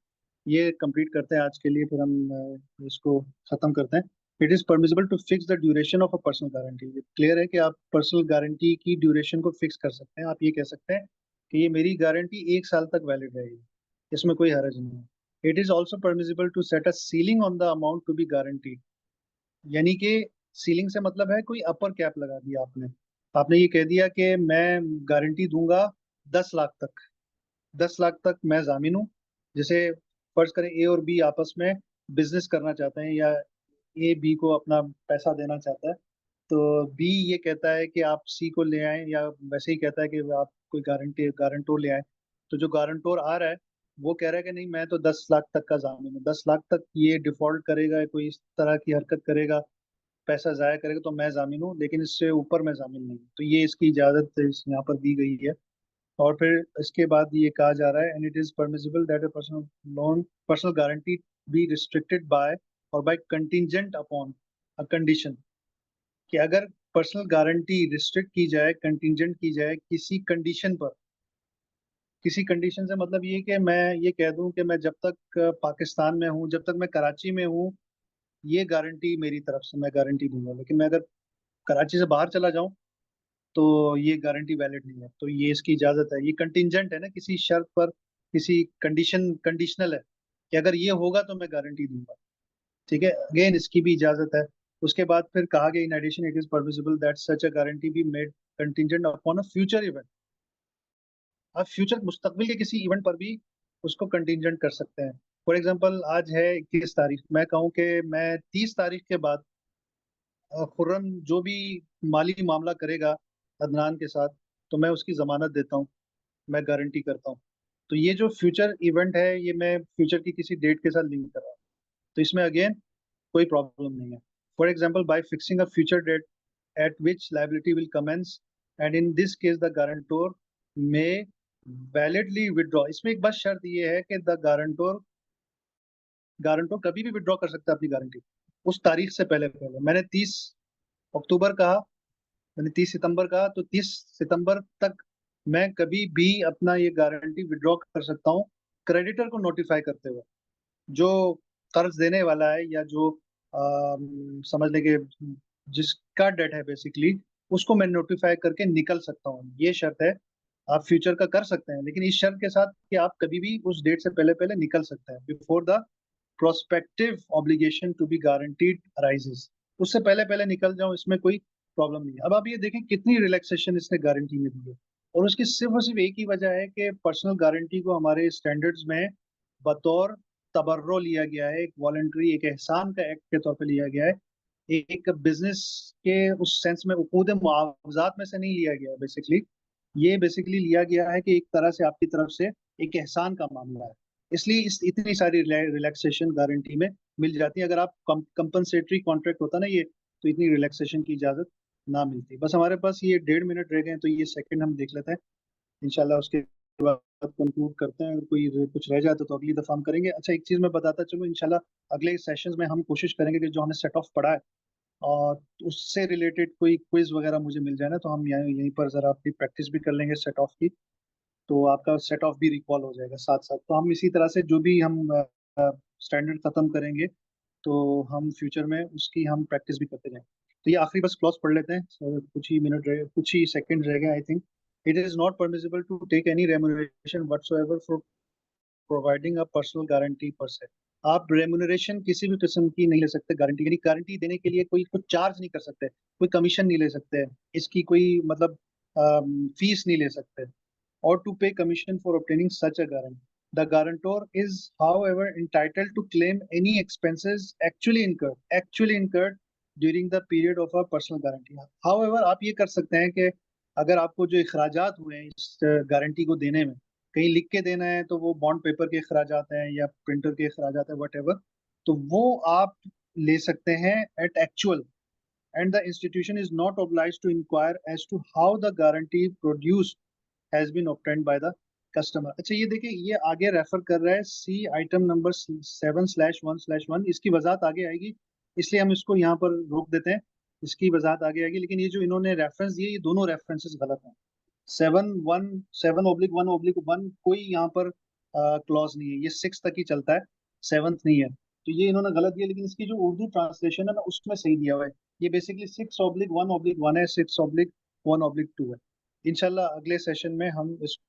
ये कंप्लीट करते हैं आज के लिए, फिर हम इसको खत्म करते हैं। It is permissible to fix the duration of a personal guarantee. Clear है कि आप पर्सनल गारंटी की ड्यूरेशन को फिक्स कर सकते हैं। आप ये कह सकते हैं कि ये मेरी गारंटी 1 साल तक वैलिड रहेगी, इसमें कोई हर्ज नहीं है। It is also permissible to set a ceiling on the amount to be guarantee, यानी कि सीलिंग से मतलब है कोई अपर कैप लगा दिया आपने। आपने ये कह दिया कि मैं गारंटी दूंगा 10 लाख तक, 10 लाख तक मैं जामिन हूँ। जैसे फर्ज करें ए और बी आपस में बिजनेस करना चाहते हैं, या ए बी को अपना पैसा देना चाहता है, तो बी ये कहता है कि आप सी को ले आए, या वैसे ही कहता है कि आप कोई गारंटोर ले आए। तो जो गारंटोर आ रहा है वो कह रहा है कि नहीं, मैं तो 10 लाख तक का जामिन हूँ, 10 लाख तक ये डिफॉल्ट करेगा, कोई इस तरह की हरकत करेगा, पैसा जाया करेगा, तो मैं जामिन हूँ, लेकिन इससे ऊपर मैं जामिन नहीं हूँ। तो ये इसकी इजाजत इस यहाँ पर दी गई है। और फिर इसके बाद ये कहा जा रहा है, and it is permissible that a personal loan, personal guarantee be restricted by और by contingent upon a condition, कि अगर पर्सनल गारंटी रिस्ट्रिक्ट की जाए, कंटिजेंट की जाए किसी कंडीशन पर। किसी कंडीशन से मतलब ये कि मैं ये कह दूं कि मैं जब तक पाकिस्तान में हूँ, जब तक मैं कराची में हूँ, ये गारंटी मेरी तरफ से मैं गारंटी दूंगा, लेकिन मैं अगर कराची से बाहर चला जाऊं तो ये गारंटी वैलिड नहीं है, तो ये इसकी इजाजत है। ये कंटिंजेंट है ना, किसी शर्त पर, किसी कंडीशनल है कि अगर ये होगा तो मैं गारंटी दूंगा। ठीक है, अगेन इसकी भी इजाजत है। उसके बाद फिर कहा गया in addition it is permissible that such a guarantee be made contingent upon a future event. आप फ्यूचर मुस्तकबिल के किसी इवेंट पर भी उसको कंटिंजेंट कर सकते हैं। फॉर एग्जांपल आज है 21 तारीख, मैं कहूँ कि मैं 30 तारीख के बाद खुर्रम जो भी माली मामला करेगा अदनान के साथ, तो मैं उसकी जमानत देता हूँ, मैं गारंटी करता हूँ। तो ये जो फ्यूचर इवेंट है ये मैं फ्यूचर की किसी डेट के साथ लिंक कर रहा हूँ, तो इसमें अगेन कोई प्रॉब्लम नहीं है। For example by fixing a future date at which liability will commence, and in this case the guarantor may validly withdraw। इसमें एक बस शर्त ये है कि द गारंटर कभी भी विड्रॉ कर सकता है अपनी गारंटी उस तारीख से पहले पहले। मैंने 30 अक्टूबर कहा, मैंने 30 सितंबर कहा, तो 30 सितंबर तक मैं कभी भी अपना ये गारंटी विड्रॉ कर सकता हूँ, क्रेडिटर को नोटिफाई करते हुए। जो कर्ज देने वाला है या जो समझ लेंगे जिसका डेट है बेसिकली, उसको मैं नोटिफाई करके निकल सकता हूँ। ये शर्त है। आप फ्यूचर का कर सकते हैं, लेकिन इस शर्त के साथ कि आप कभी भी उस डेट से पहले पहले निकल सकते हैं, before the prospective obligation to be guaranteed arises. उससे पहले पहले निकल जाऊं, इसमें कोई प्रॉब्लम नहीं है। अब आप ये देखें कितनी रिलैक्सेशन इसने गारंटी में दी है, और उसकी सिर्फ और सिर्फ एक ही वजह है कि पर्सनल गारंटी को हमारे स्टैंडर्ड्स में बतौर तबर्रो लिया गया है, एक वॉलंटरी, एक एहसान का एक्ट के तौर पे लिया गया है। एक बिजनेस के उस सेंस में उकूद मुआवजात में से नहीं लिया गया है बेसिकली। ये बेसिकली लिया गया है कि एक तरह से आपकी तरफ से एक एहसान का मामला है, इसलिए इस इतनी सारी रिलैक्सेशन गारंटी में मिल जाती है। अगर आप कंपनसेटरी कॉन्ट्रैक्ट होता ना ये, तो इतनी रिलैक्सेशन की इजाजत ना मिलती। बस हमारे पास ये 1.5 मिनट रह गए हैं, तो ये सेकंड हम देख लेते हैं इंशाल्लाह। उसके बाद कंक्लूड करते हैं। अगर कोई कुछ रह जाए तो अगली दफा हम करेंगे। अच्छा, एक चीज मैं बताता चलूँ, इंशाल्लाह अगले सेशंस में हम कोशिश करेंगे कि जो हमने सेट ऑफ पढ़ा है और उससे रिलेटेड कोई क्विज वगैरह मुझे मिल जाए ना, तो हम यहीं पर जरा अपनी प्रैक्टिस भी कर लेंगे सेट ऑफ की, तो आपका सेट ऑफ भी रिकॉल हो जाएगा साथ साथ। तो हम इसी तरह से जो भी हम स्टैंडर्ड खत्म करेंगे, तो हम फ्यूचर में उसकी हम प्रैक्टिस भी करते जाएंगे। तो ये आखिरी बस क्लॉज पढ़ लेते हैं, कुछ ही मिनट रहे, कुछ ही सेकंड रह गए I think. It is not permissible to take any remuneration whatsoever for providing a personal guarantee per se. आप रेम्यूनरेशन किसी भी किस्म की नहीं ले सकते गारंटी, यानी गारंटी देने के लिए कोई कुछ चार्ज नहीं कर सकते, कोई कमीशन नहीं ले सकते, इसकी कोई मतलब फीस नहीं ले सकते, or to pay commission for obtaining such a guarantee. The guarantor is, however, entitled to claim any expenses actually incurred during the period of a personal guarantee. However, आप ये कर सकते हैं कि अगर आपको जो अखराजात हुए हैं इस गारंटी को देने में, कहीं लिख के देना है तो वो बॉन्ड पेपर के अखराजात हैं या प्रिंटर के अखराजात हैं, वट, तो वो आप ले सकते हैं at actual, and the institution is not obliged to inquire as to how the guarantee produced has been obtained by the customer। अच्छा, ये देखिए, ये आगे रेफर कर रहा है सी आइटम नंबर 7/1/1, इसकी वजाहत आगे आएगी, इसलिए हम इसको यहाँ पर रोक देते हैं, इसकी वजाहत आगे आएगी। लेकिन ये जो इन्होंने रेफरेंस दिए, ये दोनों रेफरेंसेस गलत हैं। 7/1/7/1 कोई यहाँ पर क्लॉज नहीं है, ये 6 तक ही चलता है, 7th नहीं है, तो ये इन्होंने गलत दिया। लेकिन इसकी जो उर्दू ट्रांसलेशन है ना, उसमें सही दिया हुआ है। ये बेसिकली 6/1/1 है, 6/1/2 है। इंशाल्लाह अगले सेशन में हम इस